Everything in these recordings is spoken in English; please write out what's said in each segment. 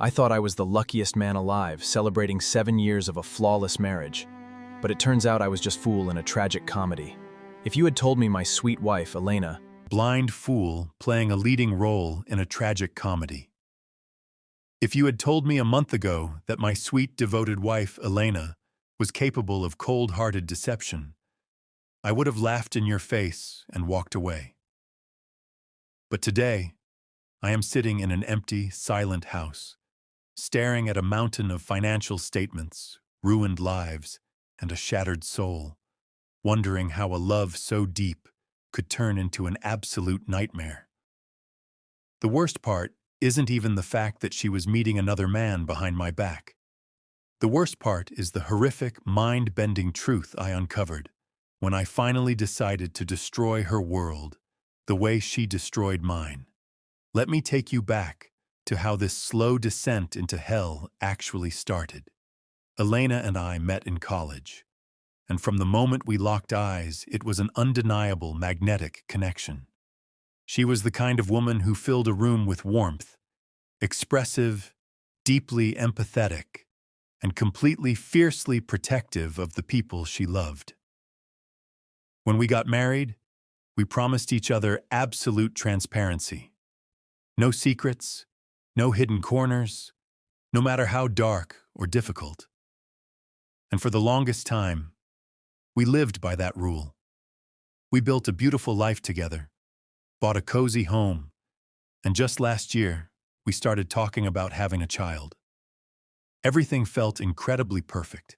I thought I was the luckiest man alive, celebrating 7 years of a flawless marriage. But it turns out I was just fool in a tragic comedy. If you had told me my sweet wife, Elena, Blind fool playing a leading role in a tragic comedy. If you had told me a month ago that my sweet, devoted wife, Elena, was capable of cold-hearted deception, I would have laughed in your face and walked away. But today, I am sitting in an empty, silent house, staring at a mountain of financial statements, ruined lives, and a shattered soul, wondering how a love so deep could turn into an absolute nightmare. The worst part isn't even the fact that she was meeting another man behind my back. The worst part is the horrific, mind-bending truth I uncovered when I finally decided to destroy her world the way she destroyed mine. Let me take you back to how this slow descent into hell actually started. Elena and I met in college, and from the moment we locked eyes, it was an undeniable magnetic connection. She was the kind of woman who filled a room with warmth, expressive, deeply empathetic, and completely fiercely protective of the people she loved. When we got married, we promised each other absolute transparency. No secrets, no hidden corners, no matter how dark or difficult. And for the longest time, we lived by that rule. We built a beautiful life together, bought a cozy home, and just last year, we started talking about having a child. Everything felt incredibly perfect.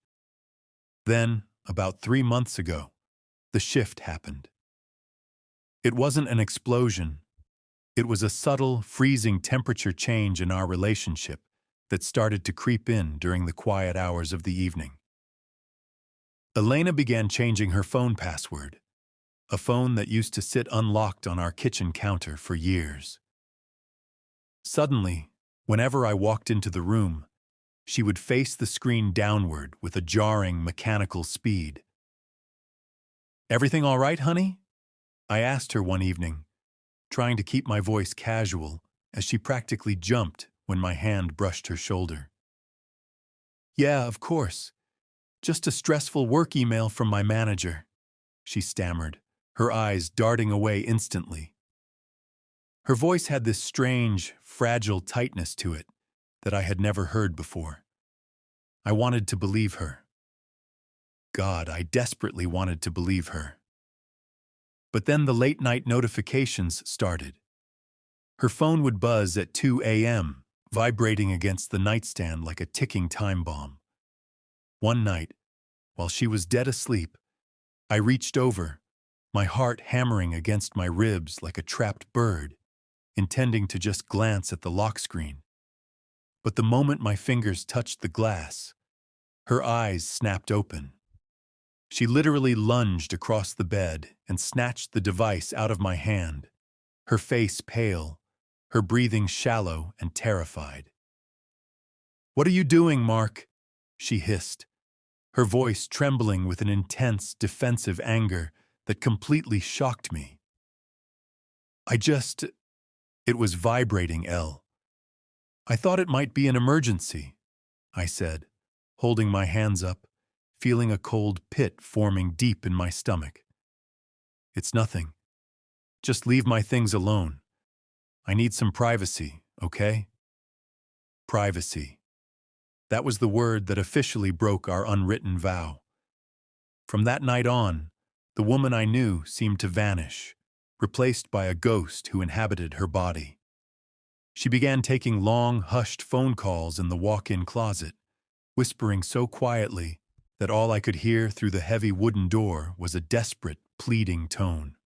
Then, about 3 months ago, the shift happened. It wasn't an explosion. It was a subtle, freezing temperature change in our relationship that started to creep in during the quiet hours of the evening. Elena began changing her phone password, a phone that used to sit unlocked on our kitchen counter for years. Suddenly, whenever I walked into the room, she would face the screen downward with a jarring, mechanical speed. "Everything all right, honey?" I asked her one evening, trying to keep my voice casual as she practically jumped when my hand brushed her shoulder. "Yeah, of course. Just a stressful work email from my manager," she stammered, her eyes darting away instantly. Her voice had this strange, fragile tightness to it that I had never heard before. I wanted to believe her. God, I desperately wanted to believe her. But then the late-night notifications started. Her phone would buzz at 2 a.m., vibrating against the nightstand like a ticking time bomb. One night, while she was dead asleep, I reached over, my heart hammering against my ribs like a trapped bird, intending to just glance at the lock screen. But the moment my fingers touched the glass, her eyes snapped open. She literally lunged across the bed and snatched the device out of my hand, her face pale, her breathing shallow and terrified. "What are you doing, Mark?" she hissed, her voice trembling with an intense, defensive anger that completely shocked me. It was vibrating, Elle. "I thought it might be an emergency," I said, holding my hands up, feeling a cold pit forming deep in my stomach. "It's nothing. Just leave my things alone. I need some privacy, okay?" Privacy. That was the word that officially broke our unwritten vow. From that night on, the woman I knew seemed to vanish, replaced by a ghost who inhabited her body. She began taking long, hushed phone calls in the walk-in closet, whispering so quietly that all I could hear through the heavy wooden door was a desperate, pleading tone.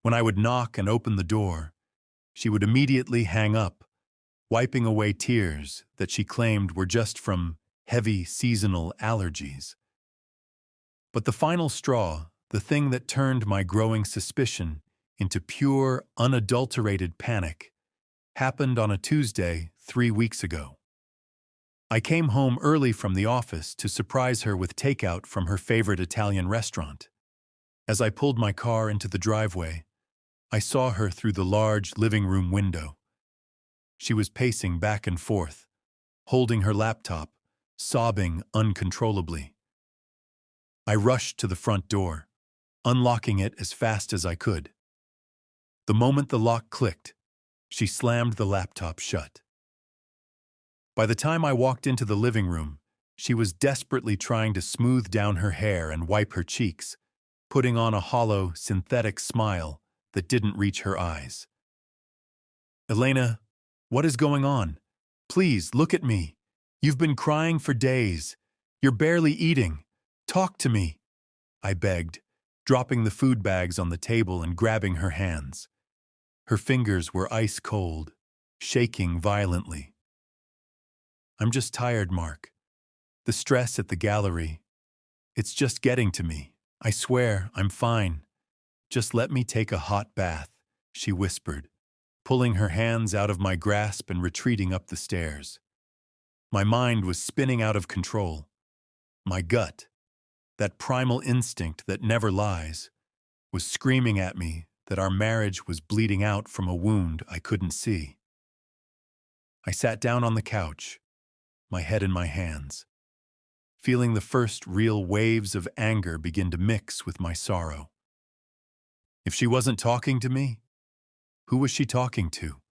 When I would knock and open the door, she would immediately hang up, wiping away tears that she claimed were just from heavy seasonal allergies. But the final straw, the thing that turned my growing suspicion into pure, unadulterated panic, happened on a Tuesday 3 weeks ago. I came home early from the office to surprise her with takeout from her favorite Italian restaurant. As I pulled my car into the driveway, I saw her through the large living room window. She was pacing back and forth, holding her laptop, sobbing uncontrollably. I rushed to the front door, unlocking it as fast as I could. The moment the lock clicked, she slammed the laptop shut. By the time I walked into the living room, she was desperately trying to smooth down her hair and wipe her cheeks, putting on a hollow, synthetic smile that didn't reach her eyes. "Elena, what is going on? Please, look at me. You've been crying for days. You're barely eating. Talk to me," I begged, dropping the food bags on the table and grabbing her hands. Her fingers were ice cold, shaking violently. "I'm just tired, Mark. The stress at the gallery. It's just getting to me. I swear, I'm fine. Just let me take a hot bath," she whispered, pulling her hands out of my grasp and retreating up the stairs. My mind was spinning out of control. My gut, that primal instinct that never lies, was screaming at me that our marriage was bleeding out from a wound I couldn't see. I sat down on the couch, my head in my hands, feeling the first real waves of anger begin to mix with my sorrow. If she wasn't talking to me, who was she talking to?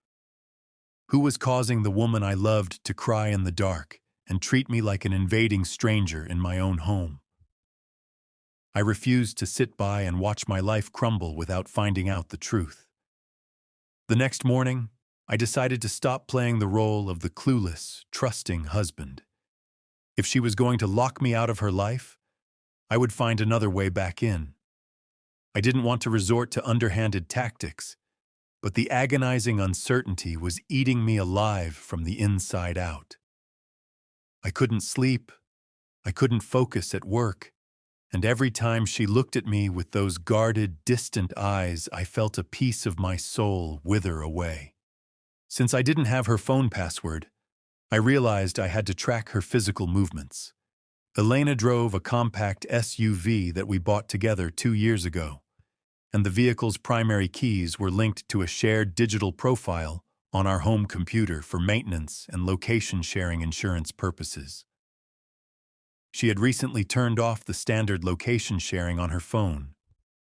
Who was causing the woman I loved to cry in the dark and treat me like an invading stranger in my own home? I refused to sit by and watch my life crumble without finding out the truth. The next morning, I decided to stop playing the role of the clueless, trusting husband. If she was going to lock me out of her life, I would find another way back in. I didn't want to resort to underhanded tactics, but the agonizing uncertainty was eating me alive from the inside out. I couldn't sleep, I couldn't focus at work, and every time she looked at me with those guarded, distant eyes, I felt a piece of my soul wither away. Since I didn't have her phone password, I realized I had to track her physical movements. Elena drove a compact SUV that we bought together 2 years ago, and the vehicle's primary keys were linked to a shared digital profile on our home computer for maintenance and location-sharing insurance purposes. She had recently turned off the standard location sharing on her phone,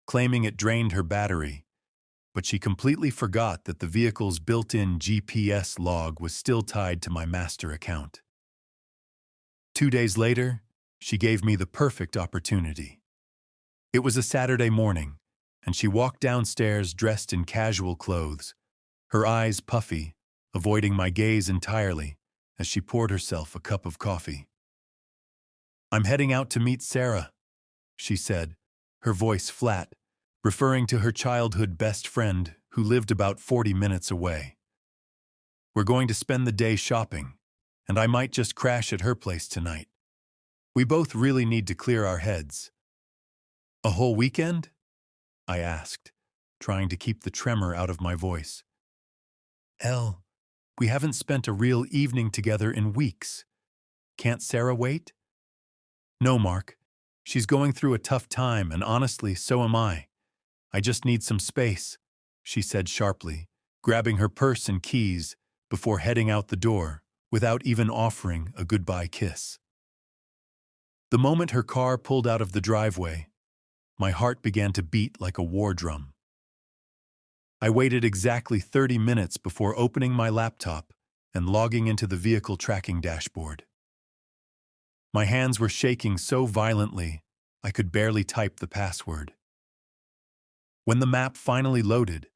claiming it drained her battery, but she completely forgot that the vehicle's built-in GPS log was still tied to my master account. 2 days later, she gave me the perfect opportunity. It was a Saturday morning, and she walked downstairs dressed in casual clothes, her eyes puffy, avoiding my gaze entirely as she poured herself a cup of coffee. "I'm heading out to meet Sarah," she said, her voice flat, referring to her childhood best friend who lived about 40 minutes away. "We're going to spend the day shopping, and I might just crash at her place tonight. We both really need to clear our heads." "A whole weekend?" I asked, trying to keep the tremor out of my voice. "Elle, we haven't spent a real evening together in weeks. Can't Sarah wait?" "No, Mark. She's going through a tough time, and honestly, so am I. I just need some space," she said sharply, grabbing her purse and keys before heading out the door without even offering a goodbye kiss. The moment her car pulled out of the driveway, my heart began to beat like a war drum. I waited exactly 30 minutes before opening my laptop and logging into the vehicle tracking dashboard. My hands were shaking so violently, I could barely type the password. When the map finally loaded,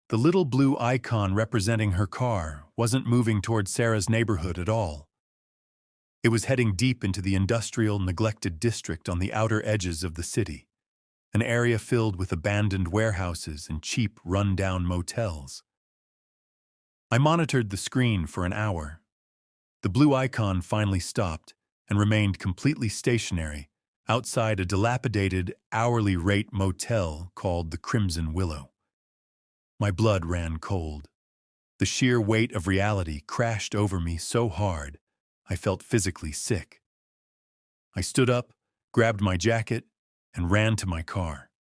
the little blue icon representing her car wasn't moving toward Sarah's neighborhood at all. It was heading deep into the industrial, neglected district on the outer edges of the city, an area filled with abandoned warehouses and cheap, run-down motels. I monitored the screen for an hour. The blue icon finally stopped and remained completely stationary outside a dilapidated, hourly rate motel called the Crimson Willow. My blood ran cold. The sheer weight of reality crashed over me so hard, I felt physically sick. I stood up, grabbed my jacket, and ran to my car.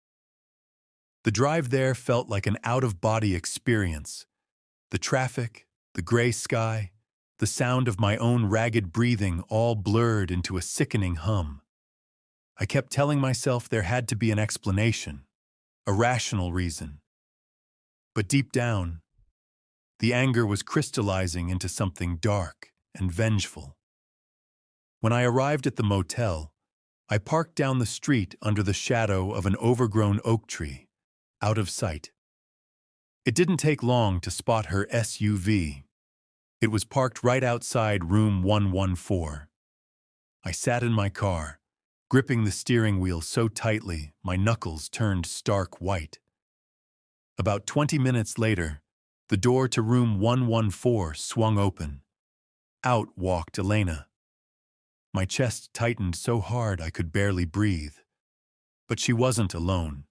The drive there felt like an out-of-body experience. The traffic, the gray sky, the sound of my own ragged breathing all blurred into a sickening hum. I kept telling myself there had to be an explanation, a rational reason. But deep down, the anger was crystallizing into something dark and vengeful. When I arrived at the motel, I parked down the street under the shadow of an overgrown oak tree, out of sight. It didn't take long to spot her SUV. It was parked right outside room 114. I sat in my car, gripping the steering wheel so tightly my knuckles turned stark white. About 20 minutes later, the door to room 114 swung open. Out walked Elena. My chest tightened so hard I could barely breathe. But she wasn't alone.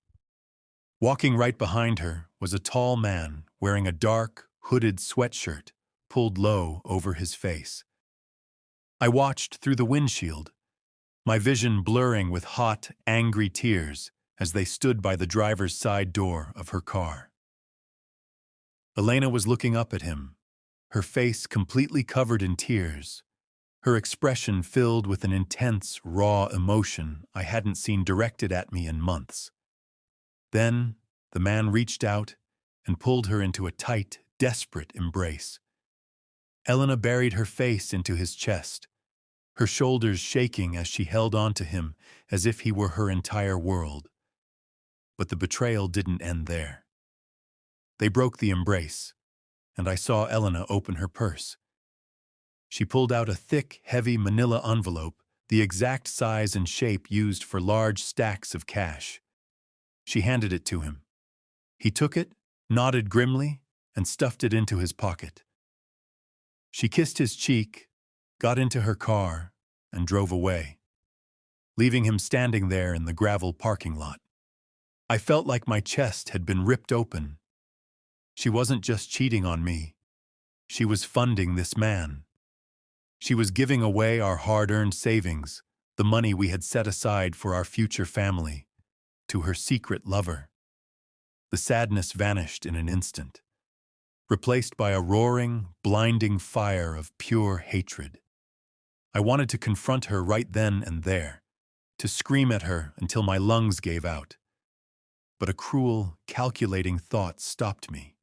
Walking right behind her was a tall man wearing a dark, hooded sweatshirt pulled low over his face. I watched through the windshield, my vision blurring with hot, angry tears as they stood by the driver's side door of her car. Elena was looking up at him, her face completely covered in tears, her expression filled with an intense, raw emotion I hadn't seen directed at me in months. Then, the man reached out and pulled her into a tight, desperate embrace. Elena buried her face into his chest, her shoulders shaking as she held on to him as if he were her entire world. But the betrayal didn't end there. They broke the embrace, and I saw Elena open her purse. She pulled out a thick, heavy manila envelope, the exact size and shape used for large stacks of cash. She handed it to him. He took it, nodded grimly, and stuffed it into his pocket. She kissed his cheek, got into her car, and drove away, leaving him standing there in the gravel parking lot. I felt like my chest had been ripped open. She wasn't just cheating on me. She was funding this man. She was giving away our hard-earned savings, the money we had set aside for our future family, to her secret lover. The sadness vanished in an instant, replaced by a roaring, blinding fire of pure hatred. I wanted to confront her right then and there, to scream at her until my lungs gave out. But a cruel, calculating thought stopped me.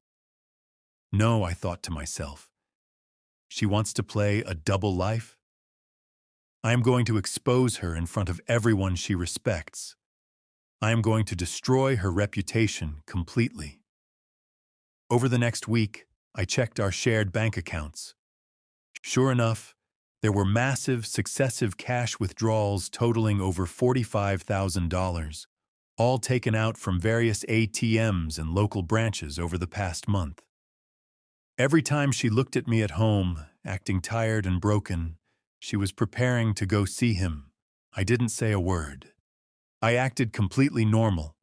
No, I thought to myself. She wants to play a double life? I am going to expose her in front of everyone she respects. I am going to destroy her reputation completely. Over the next week, I checked our shared bank accounts. Sure enough, there were massive, successive cash withdrawals totaling over $45,000, all taken out from various ATMs and local branches over the past month. Every time she looked at me at home, acting tired and broken, she was preparing to go see him. I didn't say a word. I acted completely normal,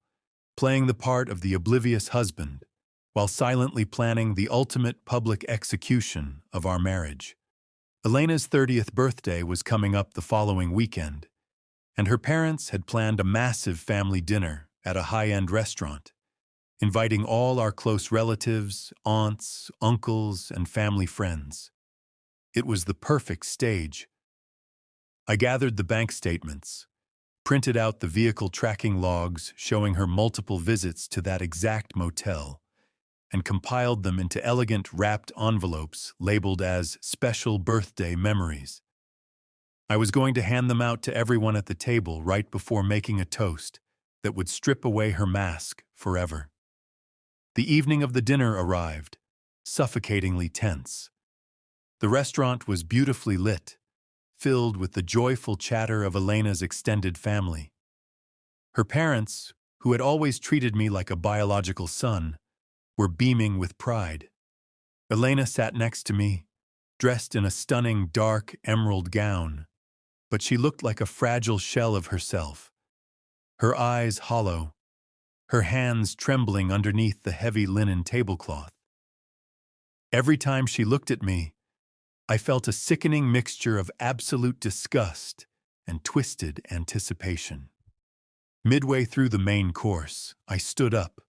playing the part of the oblivious husband, while silently planning the ultimate public execution of our marriage. Elena's 30th birthday was coming up the following weekend, and her parents had planned a massive family dinner at a high-end restaurant, inviting all our close relatives, aunts, uncles, and family friends. It was the perfect stage. I gathered the bank statements, printed out the vehicle tracking logs showing her multiple visits to that exact motel, and compiled them into elegant wrapped envelopes labeled as special birthday memories. I was going to hand them out to everyone at the table right before making a toast that would strip away her mask forever. The evening of the dinner arrived, suffocatingly tense. The restaurant was beautifully lit, filled with the joyful chatter of Elena's extended family. Her parents, who had always treated me like a biological son, were beaming with pride. Elena sat next to me, dressed in a stunning dark emerald gown, but she looked like a fragile shell of herself, her eyes hollow, her hands trembling underneath the heavy linen tablecloth. Every time she looked at me, I felt a sickening mixture of absolute disgust and twisted anticipation. Midway through the main course, I stood up,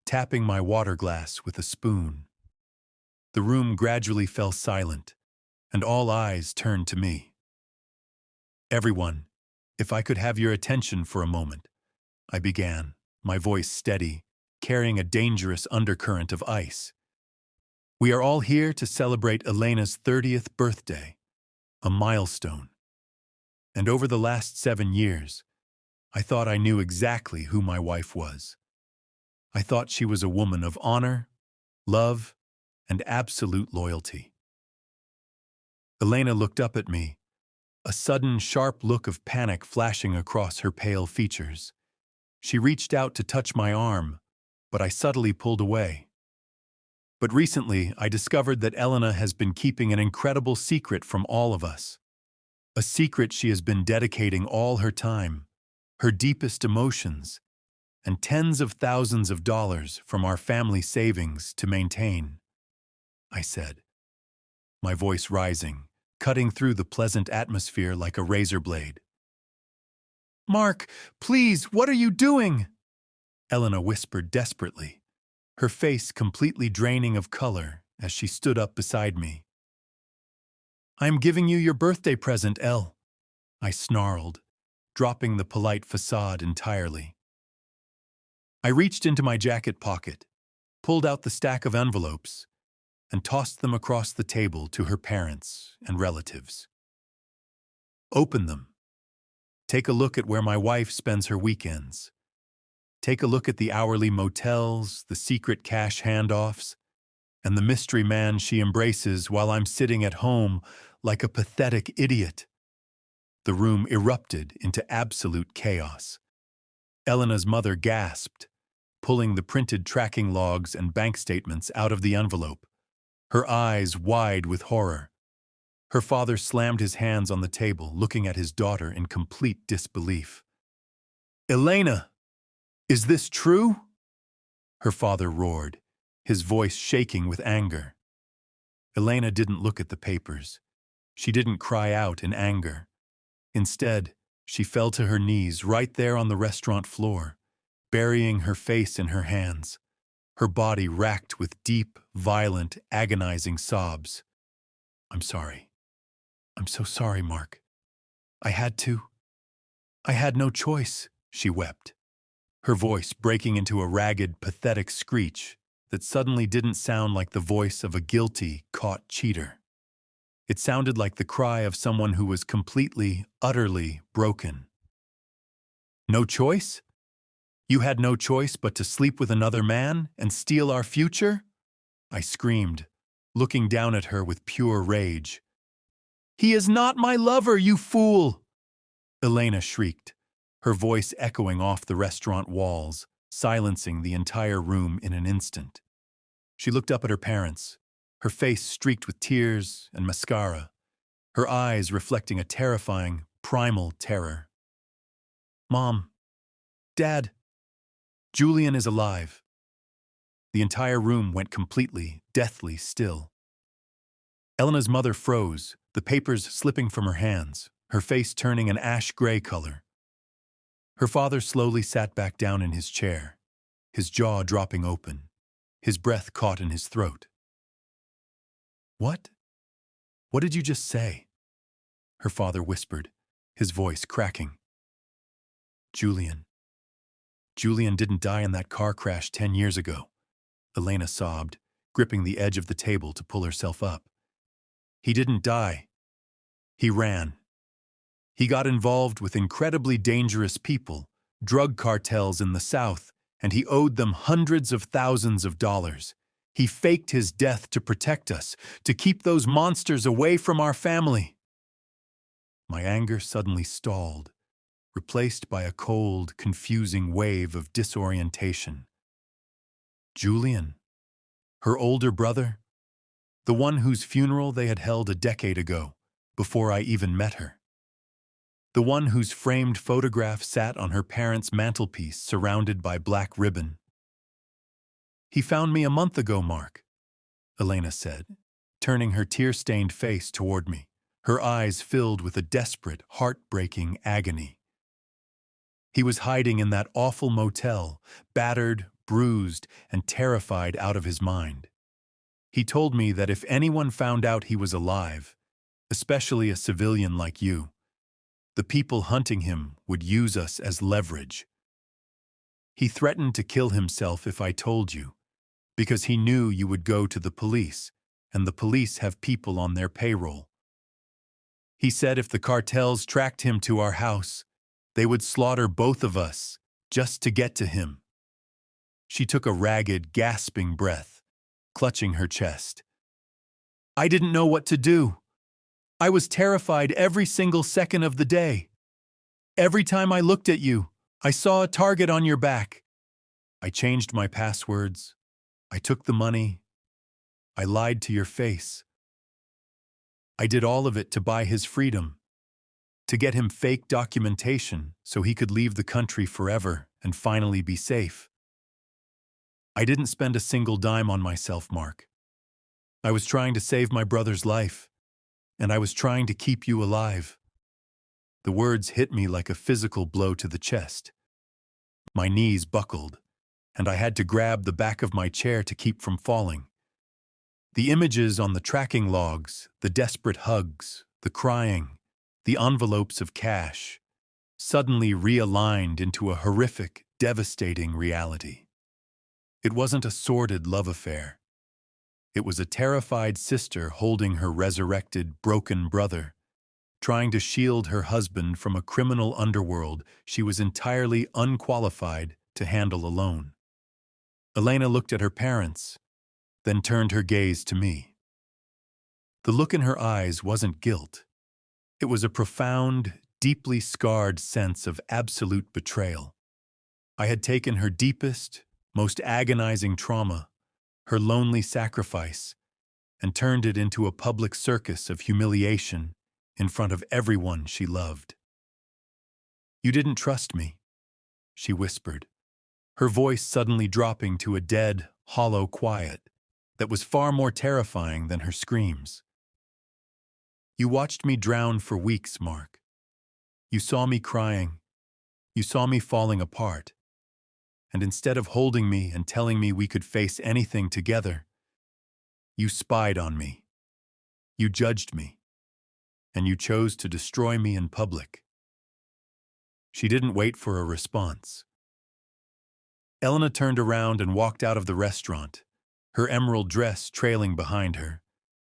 tapping my water glass with a spoon. The room gradually fell silent, and all eyes turned to me. "Everyone, if I could have your attention for a moment," I began, my voice steady, carrying a dangerous undercurrent of ice. "We are all here to celebrate Elena's 30th birthday, a milestone. And over the last 7 years, I thought I knew exactly who my wife was. I thought she was a woman of honor, love, and absolute loyalty." Elena looked up at me, a sudden, sharp look of panic flashing across her pale features. She reached out to touch my arm, but I subtly pulled away. "But recently, I discovered that Elena has been keeping an incredible secret from all of us. A secret she has been dedicating all her time, her deepest emotions, and tens of thousands of dollars from our family savings to maintain," I said, my voice rising, cutting through the pleasant atmosphere like a razor blade. "Mark, please, what are you doing?" Elena whispered desperately, her face completely draining of color as she stood up beside me. "I am giving you your birthday present, Elle," I snarled, dropping the polite facade entirely. I reached into my jacket pocket, pulled out the stack of envelopes, and tossed them across the table to her parents and relatives. "Open them. Take a look at where my wife spends her weekends. Take a look at the hourly motels, the secret cash handoffs, and the mystery man she embraces while I'm sitting at home like a pathetic idiot." The room erupted into absolute chaos. Elena's mother gasped, pulling the printed tracking logs and bank statements out of the envelope, her eyes wide with horror. Her father slammed his hands on the table, looking at his daughter in complete disbelief. "Elena, is this true?" her father roared, his voice shaking with anger. Elena didn't look at the papers. She didn't cry out in anger. Instead, she fell to her knees right there on the restaurant floor, burying her face in her hands, her body racked with deep, violent, agonizing sobs. "I'm sorry. I'm so sorry, Mark. I had to. I had no choice," she wept, her voice breaking into a ragged, pathetic screech that suddenly didn't sound like the voice of a guilty, caught cheater. It sounded like the cry of someone who was completely, utterly broken. "No choice? You had no choice but to sleep with another man and steal our future?" I screamed, looking down at her with pure rage. "He is not my lover, you fool!" Elena shrieked, her voice echoing off the restaurant walls, silencing the entire room in an instant. She looked up at her parents, her face streaked with tears and mascara, her eyes reflecting a terrifying, primal terror. "Mom, Dad, Julian is alive." The entire room went completely, deathly still. Elena's mother froze, the papers slipping from her hands, her face turning an ash-gray color. Her father slowly sat back down in his chair, his jaw dropping open, his breath caught in his throat. "What? What did you just say?" her father whispered, his voice cracking. Julian didn't die in that car crash 10 years ago," Elena sobbed, gripping the edge of the table to pull herself up. "He didn't die. He ran. He got involved with incredibly dangerous people, drug cartels in the South, and he owed them hundreds of thousands of dollars. He faked his death to protect us, to keep those monsters away from our family." My anger suddenly stalled, replaced by a cold, confusing wave of disorientation. Julian? Her older brother? The one whose funeral they had held a decade ago, before I even met her. The one whose framed photograph sat on her parents' mantelpiece surrounded by black ribbon. "He found me a month ago, Mark," Elena said, turning her tear-stained face toward me, her eyes filled with a desperate, heartbreaking agony. "He was hiding in that awful motel, battered, bruised, and terrified out of his mind. He told me that if anyone found out he was alive, especially a civilian like you, the people hunting him would use us as leverage. He threatened to kill himself if I told you, because he knew you would go to the police, and the police have people on their payroll. He said if the cartels tracked him to our house, they would slaughter both of us just to get to him. She took a ragged, gasping breath, clutching her chest. I didn't know what to do. I was terrified every single second of the day. Every time I looked at you, I saw a target on your back. I changed my passwords. I took the money. I lied to your face. I did all of it to buy his freedom, to get him fake documentation so he could leave the country forever and finally be safe. I didn't spend a single dime on myself, Mark. I was trying to save my brother's life, and I was trying to keep you alive. The words hit me like a physical blow to the chest. My knees buckled, and I had to grab the back of my chair to keep from falling. The images on the tracking logs, the desperate hugs, the crying, the envelopes of cash, suddenly realigned into a horrific, devastating reality. It wasn't a sordid love affair. It was a terrified sister holding her resurrected, broken brother, trying to shield her husband from a criminal underworld she was entirely unqualified to handle alone. Elena looked at her parents, then turned her gaze to me. The look in her eyes wasn't guilt. It was a profound, deeply scarred sense of absolute betrayal. I had taken her deepest, most agonizing trauma, her lonely sacrifice, and turned it into a public circus of humiliation in front of everyone she loved. You didn't trust me, she whispered, her voice suddenly dropping to a dead, hollow quiet that was far more terrifying than her screams. You watched me drown for weeks, Mark. You saw me crying. You saw me falling apart. And instead of holding me and telling me we could face anything together, you spied on me. You judged me. And you chose to destroy me in public. She didn't wait for a response. Elena turned around and walked out of the restaurant, her emerald dress trailing behind her,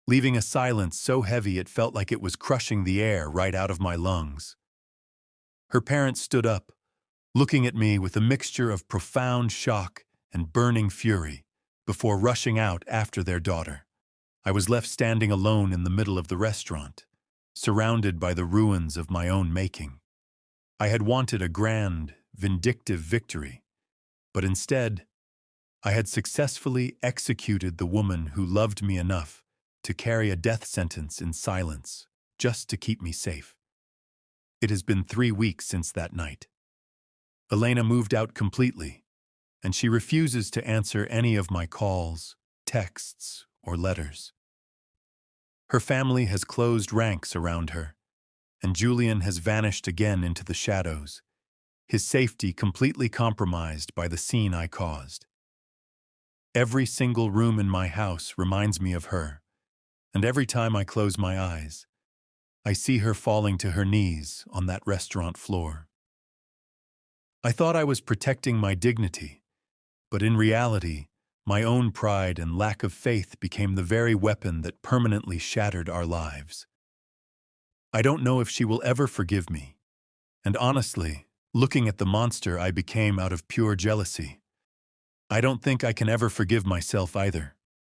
leaving a silence so heavy it felt like it was crushing the air right out of my lungs. Her parents stood up, looking at me with a mixture of profound shock and burning fury, before rushing out after their daughter. I was left standing alone in the middle of the restaurant, surrounded by the ruins of my own making. I had wanted a grand, vindictive victory, but instead, I had successfully executed the woman who loved me enough to carry a death sentence in silence, just to keep me safe. It has been 3 weeks since that night. Elena moved out completely, and she refuses to answer any of my calls, texts, or letters. Her family has closed ranks around her, and Julian has vanished again into the shadows, his safety completely compromised by the scene I caused. Every single room in my house reminds me of her, and every time I close my eyes, I see her falling to her knees on that restaurant floor. I thought I was protecting my dignity, but in reality, my own pride and lack of faith became the very weapon that permanently shattered our lives. I don't know if she will ever forgive me, and honestly, looking at the monster I became out of pure jealousy, I don't think I can ever forgive myself either.